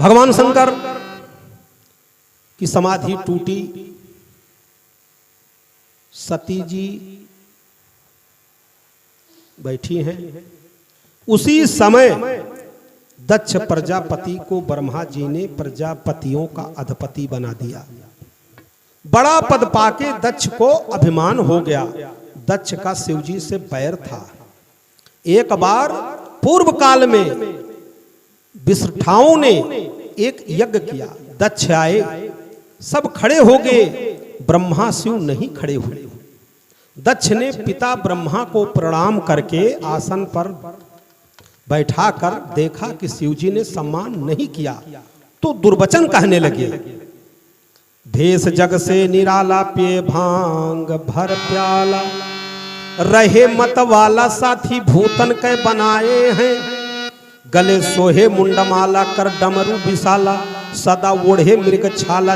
भगवान शंकर की समाधि टूटी, सती जी बैठी हैं। उसी समय दक्ष प्रजापति को ब्रह्मा जी ने प्रजापतियों का अधिपति बना दिया। बड़ा पद पाके दक्ष को अभिमान हो गया। दक्ष का शिव जी से बैर था। एक बार पूर्व काल में विष्ठाओं ने एक यज्ञ किया। दक्ष आए, सब खड़े हो गए, ब्रह्मा शिव नहीं खड़े हुए। दक्ष ने पिता ब्रह्मा को प्रणाम करके आसन पर बैठाकर देखा कि शिव जी ने सम्मान नहीं किया, तो दुर्वचन कहने लगे। भेष जग से निराला, पिए भांग भर प्याला, रहे मत वाला साथी भूतन के बनाए हैं। गले सोहे मुंडमाला, कर डमरू विशाला, सदा ओढ़े मृग छाला,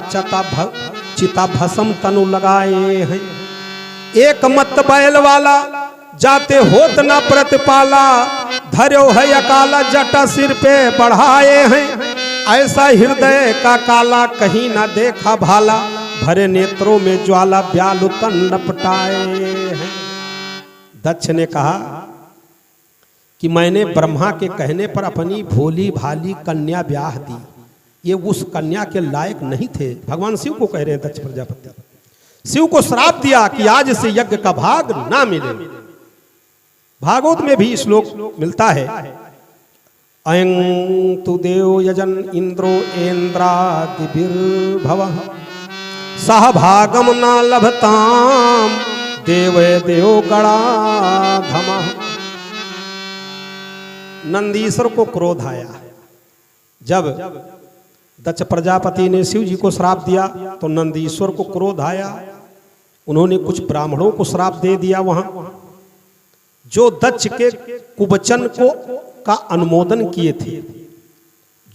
चिता भस्म तनु लगाए हैं। एक मत बैल वाला, जाते होत न प्रतिपाला, धर्यो है अकाला, जटा सिर पे बढ़ाए हैं। ऐसा हृदय का काला, कहीं ना देखा भाला, भरे नेत्रों में ज्वाला, ब्यालु तन लपटाए हैं। दक्ष ने कहा कि मैंने ब्रह्मा के कहने पर अपनी भोली भाली कन्या ब्याह दी, ये उस कन्या के लायक नहीं थे। भगवान शिव को कह रहे हैं दक्ष प्रजापति। शिव को श्राप दिया कि आज से यज्ञ का भाग ना मिले। भागवत में भी श्लोक मिलता है, अयं तु देव यजन इंद्रो ऐन्द्रादिभिर्भवः, सह भागम न लभताम देव देव गणाधमः। नंदीश्वर को क्रोध आया। जब दक्ष प्रजापति ने शिव जी को श्राप दिया तो नंदीश्वर को क्रोध आया। उन्होंने कुछ ब्राह्मणों को श्राप दे दिया वहां, जो दक्ष के कुवचन को का अनुमोदन किए थे।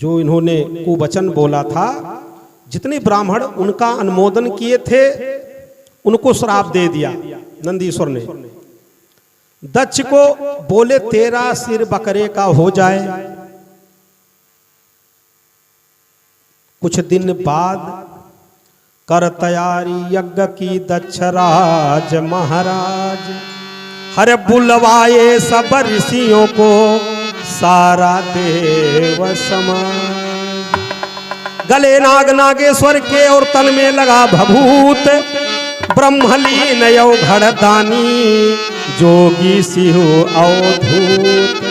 जो इन्होंने कुवचन बोला था, जितने ब्राह्मण उनका अनुमोदन किए थे, उनको श्राप दे दिया नंदीश्वर ने। दक्ष को बोले तेरा सिर बकरे का हो जाए। कुछ दिन बाद कर तैयारी यज्ञ की दक्ष राज महाराज, हर बुलवाए सब ऋषियों को सारा देव समाज। गले नाग नागेश्वर के और तन में लगा भभूत, ब्रह्मलीन यौ घड़दानी, जोगी शिव अवधूत।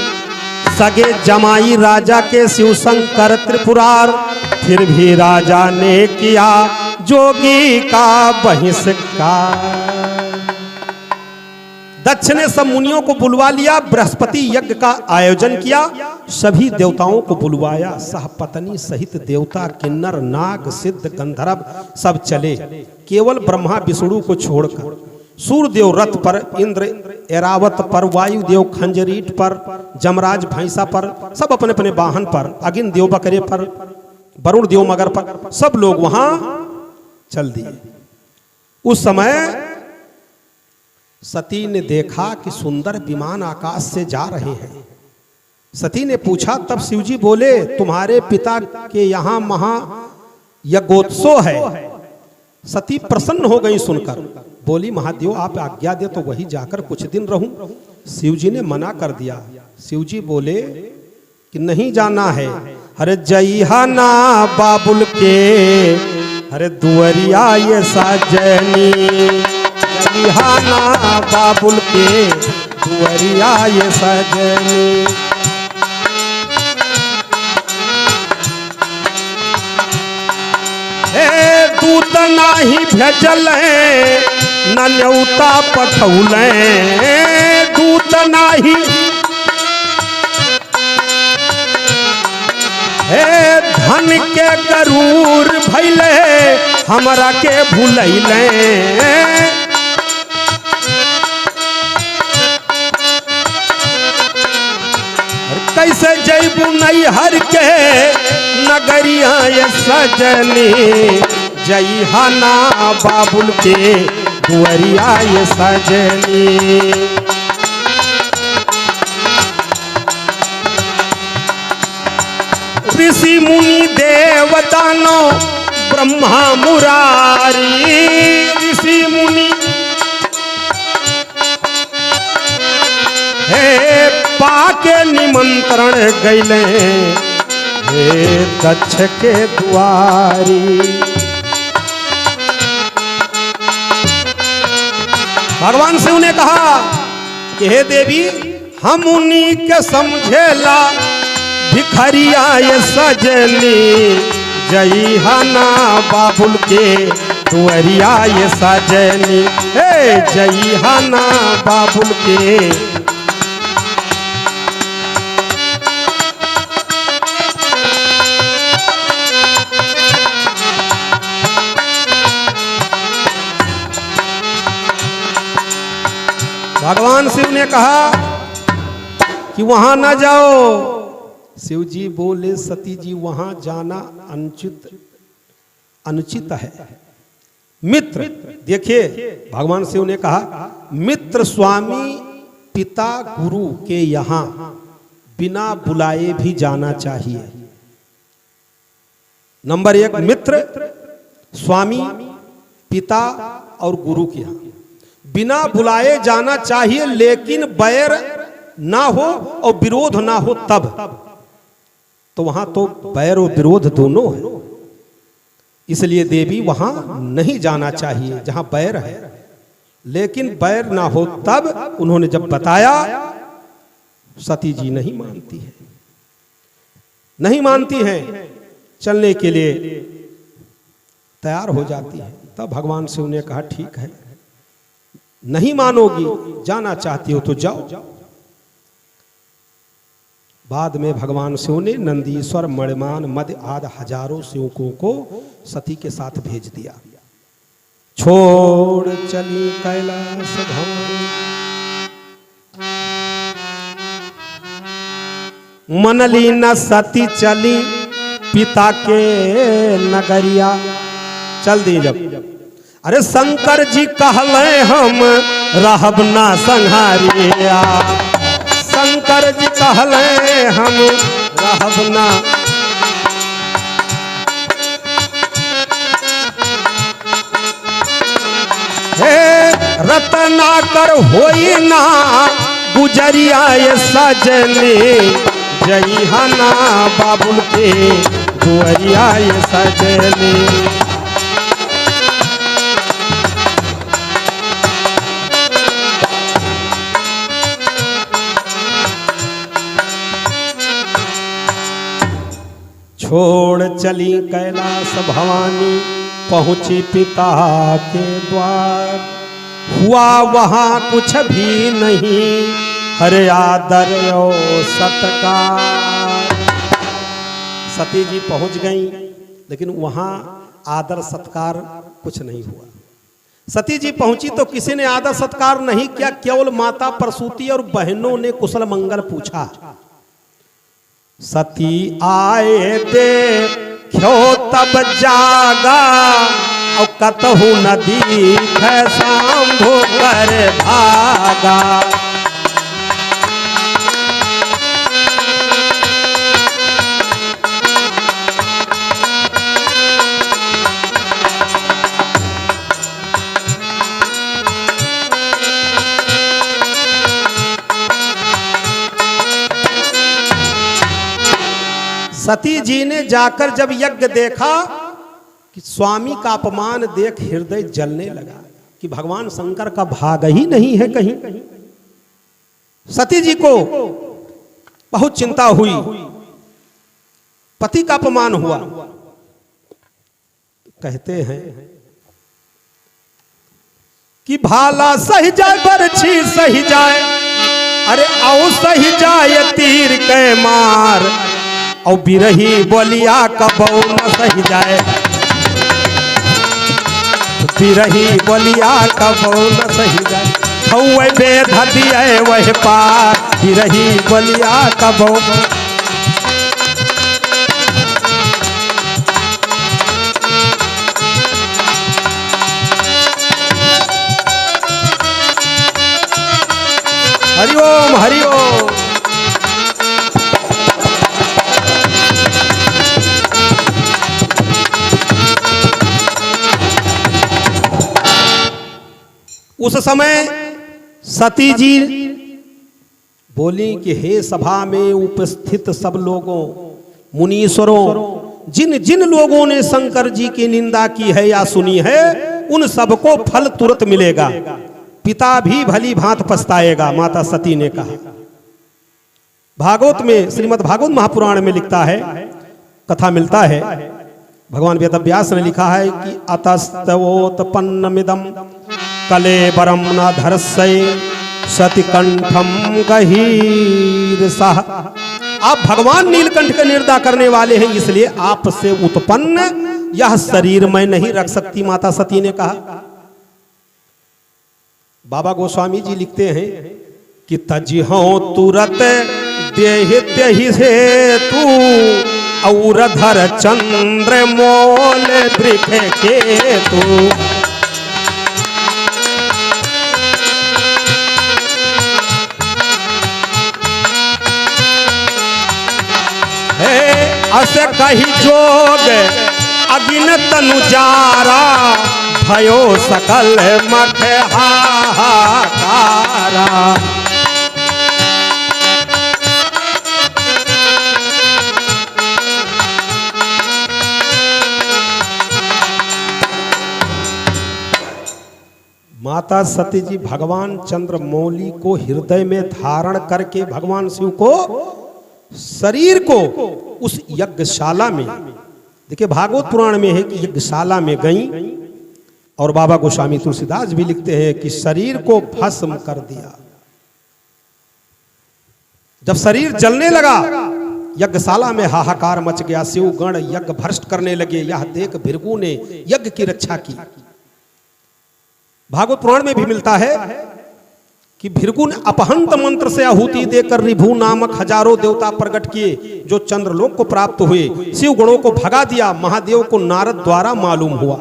सगे जमाई राजा के शिव शंकर त्रिपुरार, फिर भी राजा ने किया जोगी का बहिष्कार। दक्ष ने सब मुनियों को बुलवा लिया, बृहस्पति यज्ञ का आयोजन किया, सभी देवताओं को बुलवाया। सहपत्नी सहित देवता, किन्नर, नाग, सिद्ध, गंधर्व सब चले। केवल ब्रह्मा विष्णु को छोड़कर सूर्यदेव रथ पर, इंद्र ऐरावत पर, वायुदेव खंजरीट पर, जमराज भैंसा पर, सब अपने अपने वाहन पर, अगिन देव बकरे पर, वरुण देव मगर पर, सब लोग वहां चल दिए। उस समय सती ने देखा कि सुंदर विमान आकाश से जा रहे हैं। सती ने पूछा, तब शिवजी बोले तुम्हारे पिता के यहाँ महा यज्ञोत्सव है। सती प्रसन्न हो गई सुनकर, बोली महादेव आप आज्ञा दे तो वही जाकर कुछ दिन रहूं। शिवजी ने मना कर दिया। शिवजी बोले कि नहीं जाना है। अरे जइहा ना बाबुल के, अरे दुअरिया ये साजनी, जइहा ना बाबुल के दुअरिया ये साजनी। दूत नाही भेजल न न्योता पठौल, दूत नाही धन के गरूर भैले, हमरा के भूलैले। कैसे जैबू नैहर के नगरिया ये सजनी, जइहा ना बाबुल के दुअरिया ये सजनी। ऋषि मुनि दे दानव ब्रह्मा मुरारी ऋषि मुनि हे पाके निमंत्रण गैले हे दक्ष के द्वारी। भगवान शिव ने कहा कि हे देवी हम उन्हीं के समझेला भिखरिया ये सजनी जई हना बाबुल के दुअरिया ये सजनी हे जई हना बाबुल के। भगवान शिव ने कहा कि वहां ना जाओ। शिव जी बोले सती जी वहां जाना अनुचित है। मित्र देखिए भगवान शिव ने कहा मित्र स्वामी पिता गुरु के यहां बिना बुलाए भी जाना चाहिए। नंबर 1 मित्र स्वामी पिता और गुरु के यहां बिना बुलाए जाना चाहिए, लेकिन बैर ना हो और विरोध ना हो तब। तो वहां तो बैर और विरोध दोनों है, इसलिए देवी वहां नहीं जाना चाहिए जहां बैर है। लेकिन बैर ना हो तब उन्होंने जब बताया, सती जी नहीं मानती है, नहीं मानती हैं, चलने के लिए तैयार हो जाती है। तब भगवान शिव ने कहा ठीक है, नहीं मानोगी, जाना चाहती हो तो जाओ। बाद में भगवान शिव ने नंदीश्वर मणिमान मद आदि हजारों सेवकों को सती के साथ भेज दिया। छोड़ चली कैलाश भवानी मनली न सती चली पिता के नगरिया। चल दी जब अरे शंकर जी कहले हम रहब ना संहारिया, शंकर जी कहले हम रहब ना। हे रत्नाकर होई ना गुजरिया ये सजनी जई हना बाबुल के दुअरिया ये सजनी। छोड़ चली कैलाश भवानी पहुंची पिता के द्वार। हुआ वहां कुछ भी नहीं हरे आदर और सत्कार। सती जी पहुंच गई, लेकिन वहां आदर सत्कार कुछ नहीं हुआ। सती जी पहुंची तो किसी ने आदर सत्कार नहीं किया, केवल माता प्रसूति और बहनों ने कुशल मंगल पूछा। सती आए देखो तब जागा और कतहु नदी शंभु कर भागा। सती जी ने जाकर जब यज्ञ देखा कि स्वामी का अपमान देख हृदय जलने लगा कि भगवान शंकर का भाग ही नहीं है कहीं। सती जी को बहुत चिंता हुई, पति का अपमान हुआ। कहते हैं कि भाला सही जाए बरछी सही जाए, अरे आओ सही जाए तीर के मार, और बिरही बोलिया कबो न सही जाए, बिरही बोलिया कबो न सही जाए। हौवे बेध दिए वह पार, बिरही बोलिया कबो। हरिओम हरिओम। उस समय सती जी बोली कि हे सभा में उपस्थित सब लोगों, मुनीश्वरों, जिन जिन लोगों ने शंकर जी की निंदा की है या सुनी है, उन सबको फल तुरंत मिलेगा, पिता भी भली भांत पछताएगा। माता सती ने कहा। भागवत में, श्रीमद् भागवत महापुराण में लिखता है, कथा मिलता है, भगवान वेदव्यास ने लिखा है कि अतस्तवोत्पन्नमिदं कलेबरम न धर्षये सतिकंठम गहीरसः। आप भगवान नीलकंठ का निंदा करने वाले हैं, इसलिए आपसे उत्पन्न यह शरीर मैं नहीं रख सकती, माता सती ने कहा। बाबा गोस्वामी जी लिखते हैं कि तजिहो तुरत देहि से तू और धर चंद्र मोल वृख के तू। अस कही जोग अगिन तनु जारा, भयो सकल मख हाहाकारा। माता सती जी भगवान चंद्रमौली को हृदय में धारण करके भगवान शिव को शरीर को उस यज्ञशाला में, देखिए भागवत पुराण में है कि यज्ञशाला में गई, और बाबा गोस्वामी तुलसीदास भी लिखते हैं कि शरीर को भस्म कर दिया। जब शरीर जलने लगा, यज्ञशाला में हाहाकार मच गया, शिव गण यज्ञ भ्रष्ट करने लगे। यह देख भृगु ने यज्ञ की रक्षा की। भागवत पुराण में भी मिलता है कि भृगु ने अपहंत मंत्र से आहुति देकर रिभु नामक हजारों देवता प्रकट किए, जो चंद्रलोक को प्राप्त हुए। शिव गणों को भगा दिया। महादेव को नारद द्वारा मालूम हुआ,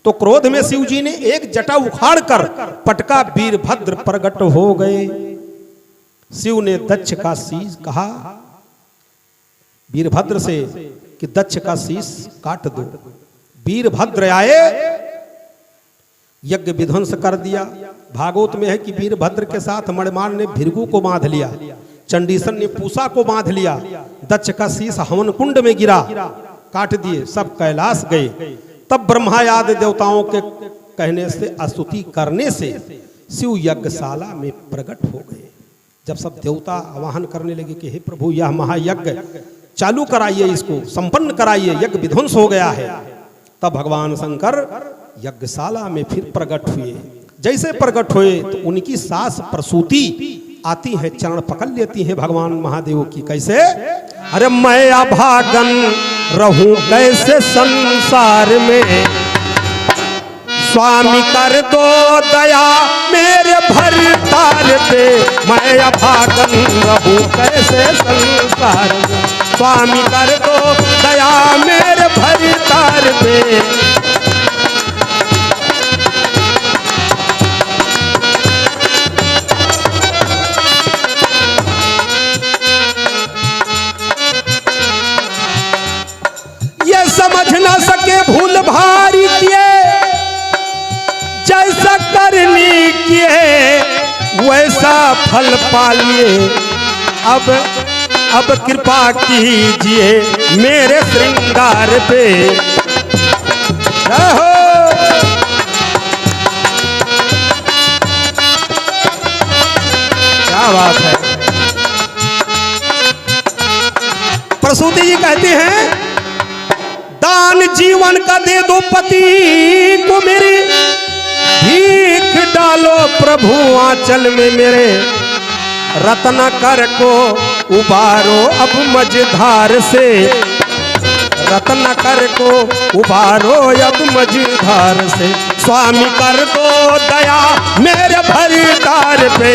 तो क्रोध में शिव जी ने एक जटा उखाड़कर पटका वीरभद्र प्रकट हो गए। शिव ने दक्ष का शीश कहा वीरभद्र से कि दक्ष का शीश काट दो। वीरभद्र आए, यज्ञ विध्वंस कर दिया। भागवत में है कि वीरभद्र के साथ मणिमान ने भृगु को बांध लिया, चंडीसन ने पूषा को बांध लिया। दक्ष का शीश हवन कुंड में गिरा, काट दिए, सब कैलाश गए। तब ब्रह्मा आदि देवताओं के कहने से, स्तुति करने से शिव यज्ञशाला में प्रकट हो गए। जब सब देवता आवाहन करने लगे कि हे प्रभु, यह महायज्ञ चालू कराइए, इसको संपन्न कराइए, यज्ञ विध्वंस हो गया है। तब भगवान शंकर यज्ञशाला में फिर प्रकट हुए। जैसे प्रकट हुए तो उनकी सास प्रसूति आती है, चरण पकड़ लेती है भगवान महादेव की। कैसे? अरे मैं अभागन रहूं कैसे संसार में, स्वामी कर दो दया मेरे भरतार पे। मैं अभागन रहूं कैसे संसार में, स्वामी कर दो दया मेरे भरतार पे। समझ ना सके भूल भारी किए, जैसा करनी किए वैसा फल पालिए। अब कृपा कीजिए मेरे श्रृंगार पे। रहो क्या बात है। प्रसूति जी कहते हैं, दान जीवन का दे दो पति को मेरी, भीख डालो प्रभु आंचल में मेरे। रत्न कर को उबारो अब मझधार से, रत्न कर को उबारो अब मझधार से। स्वामी कर दो दया मेरे भरतार पे।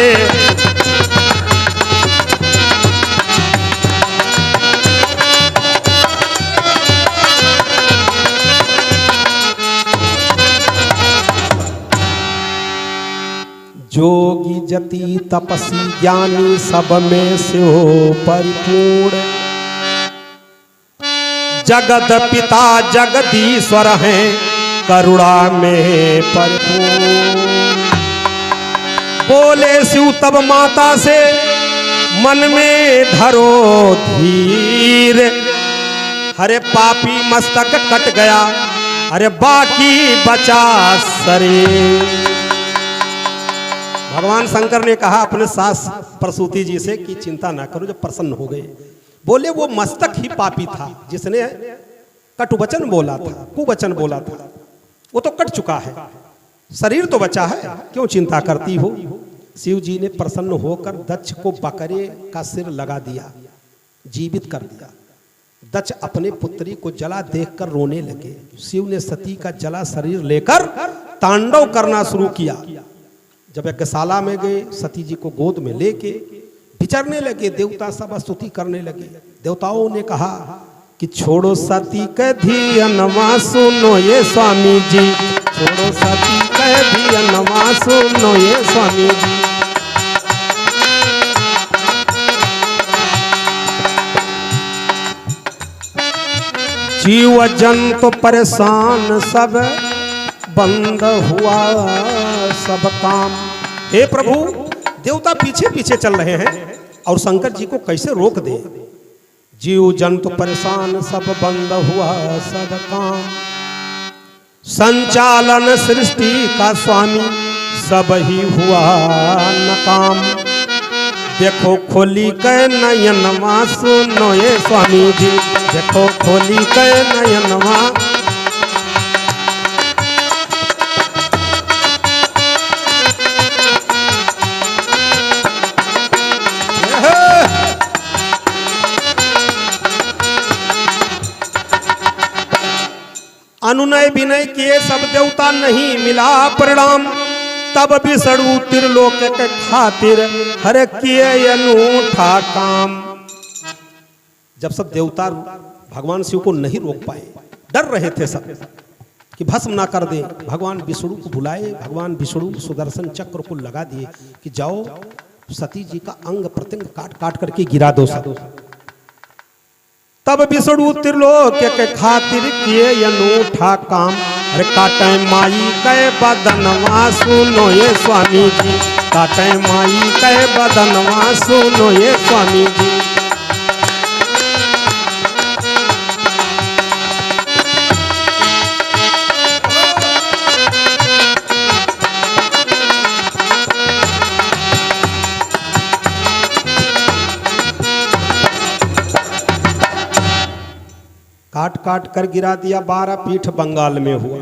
जोगी जति तपसी ज्ञानी सब में से हो परिपूर्ण। जगत पिता जगदीश्वर हैं करुणा में परिपूर्ण। बोले शिव तब माता से मन में धरो धीर, अरे पापी मस्तक कट गया, अरे बाकी बचा शरीर। भगवान शंकर ने कहा अपने सास प्रसूति जी से कि चिंता ना करो, जब प्रसन्न हो गए। बोले वो मस्तक ही पापी था जिसने कटुवचन बोला था, कुवचन बोला था, वो तो कट चुका है, शरीर तो बचा है, क्यों चिंता करती हो। शिव जी ने प्रसन्न होकर दक्ष को बकरे का सिर लगा दिया, जीवित कर दिया। दक्ष अपने पुत्री को जला देखकर रोने लगे। शिव ने सती का जला शरीर लेकर तांडव करना शुरू किया। जब यज्ञशाला में गए, सती जी को गोद में लेके विचरने लगे, देवता सब स्तुति करने लगे। देवताओं ने कहा कि छोड़ो सती के धियनवा सुनो ये स्वामी जी, छोड़ो सती के धियनवा सुनो ये स्वामी जी। जीव जंतु परेशान सब बंद हुआ सब काम। हे प्रभु, देवता पीछे पीछे चल रहे हैं और शंकर जी को कैसे रोक दे। जीव जंतु परेशान सब बंद हुआ सब काम, संचालन सृष्टि का स्वामी सब ही हुआ नकाम। देखो खोली के नयनवा सुनो ये स्वामी जी, देखो खोली के नयनवा। अनुनय विनय किए सब देवता, नहीं मिला परिणाम। तब विष्णु त्रिलोक के खातिर हर किए अनूठा काम। जब सब देवता भगवान शिव को नहीं रोक पाए, डर रहे थे सब कि भस्म ना कर दे, भगवान विष्णु को बुलाए। भगवान विष्णु सुदर्शन चक्र को लगा दिए कि जाओ सती जी का अंग प्रत्यंग काट काट करके गिरा दो सब। तब विष्णु त्रिलोक के खातिर किए अनूठा काम। अरे काटे माई के बदनवा सुनो ये स्वामी जी, काटे माई के बदनवा सुनो ये स्वामी जी। काट काट कर गिरा दिया। 12 पीठ बंगाल में हुआ,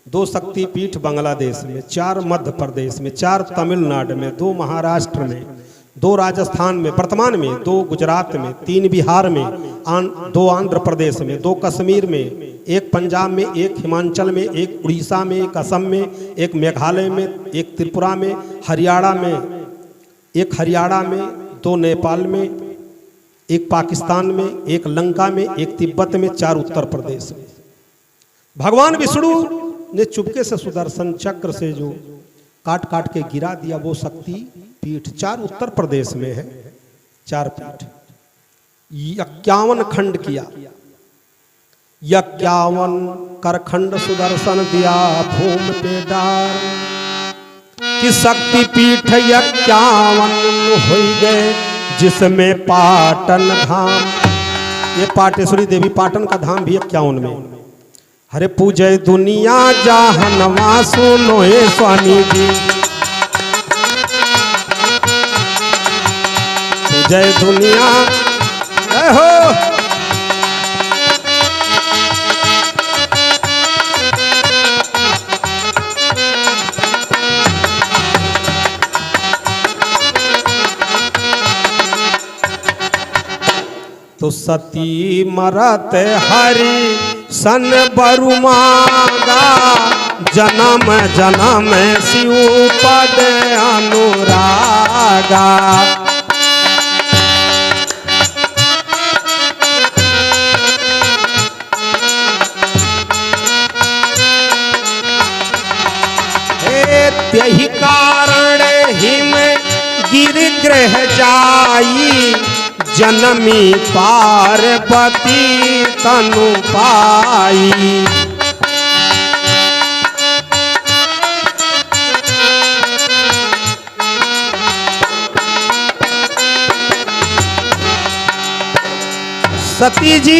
2 शक्ति पीठ बांग्लादेश में, 4 मध्य प्रदेश में, 4 तमिलनाडु में, 2 महाराष्ट्र में, 2 राजस्थान में वर्तमान में, 2 गुजरात में, 3 बिहार में, 2 आंध्र प्रदेश में, 2 कश्मीर में, 1 पंजाब में, 1 हिमाचल में, 1 उड़ीसा में, 1 असम में, 1 मेघालय में, 1 त्रिपुरा में, हरियाणा में, 1 हरियाणा में, 2 नेपाल में, 1 पाकिस्तान में, 1 लंका में, 1 तिब्बत में, 4 उत्तर प्रदेश में। भगवान विष्णु ने चुपके से सुदर्शन चक्र से जो काट काट के गिरा दिया, वो शक्ति पीठ 4 उत्तर प्रदेश में है। 4 पीठ 51 खंड किया, 51 करखंड सुदर्शन दिया भूमि पे डार। कि शक्ति पीठ 51 हो गए जिसमें पाटन धाम। ये पाटेश्वरी देवी पाटन का धाम भी 51 में। हरे पूजय दुनिया जहानवा सुनो हे स्वामी जी, पूजय दुनिया हो। तो सती मरत हरि सन बरु मांगा, जन्म जन्म शिव पद अनुरागा। त्यही कारण हिम गिर ग्रह जाई, जनमी पार्वती तनु पाई। सती जी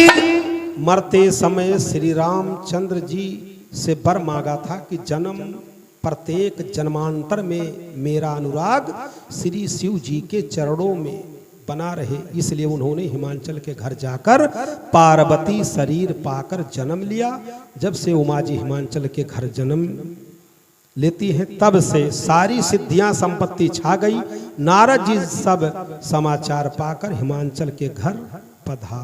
मरते समय श्री रामचंद्र जी से वर मांगा था कि जन्म प्रत्येक जन्मांतर में मेरा अनुराग श्री शिव जी के चरणों में बना रहे, इसलिए उन्होंने हिमाचल के घर जाकर पार्वती शरीर पाकर जन्म लिया। जब से उमा जी हिमाचल के घर जन्म लेती हैं तब से सारी सिद्धियां संपत्ति छा गई। नारद जी सब समाचार पाकर हिमाचल के घर पधार